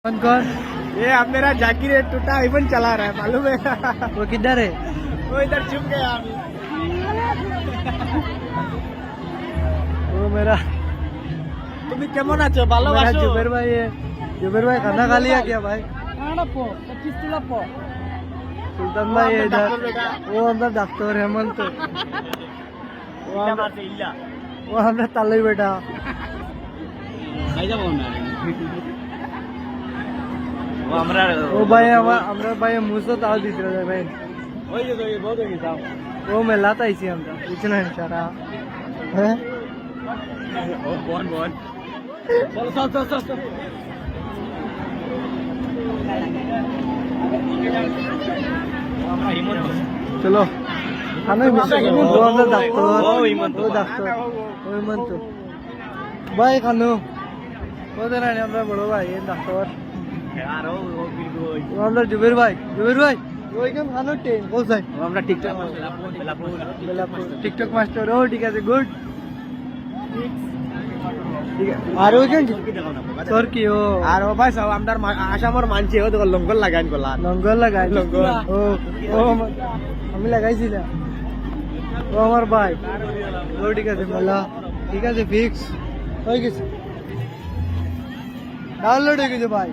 कौन कौन? ये अब मेरा जाकिर है, टूटा आईफोन चला रहा है, मालूम है? वो किधर है? वो इधर छुप गया अभी। वो मेरा তুমি কেমন আছো? ভালো मेरा আছো? जुबेर भाई है। जुबेर भाई खाना खा लिया क्या भाई? सुल्तान भाई है इधर। वो अंदर डॉक्टर हेमंत। वो हमरा तालई बेटा। वो भाई हमरा भाई मुझसे ताल दी रहे भाई। वो मैं लाता इसी हमरा इतना इशारा है। चलो खाना वो अंदर डॉक्टर वो डॉक्टर वो हिमंत भाई खानो वो तेरा नहीं हमरा बड़ो भाई ये डॉक्टर वो अंदर जुबेर भाई वो एकदम खानो टेन बोल साइड আমরা টিকটক टिकटॉक मास्टर ओ ठीक है गुड ঠিক আছে আর ওই কেন তোর কি ও আর ও ভাই সব আমদার আসামর মানছে ও তো লঙ্গল লাগাইন গলা লঙ্গল লাগাই লঙ্গল। ও ও আমি লাগাইছিলাম ও আমার ভাই ও ঠিক আছে বলা ঠিক আছে ফিক্স হয়ে গেছে ডাউনলোড হয়ে গেছে ভাই।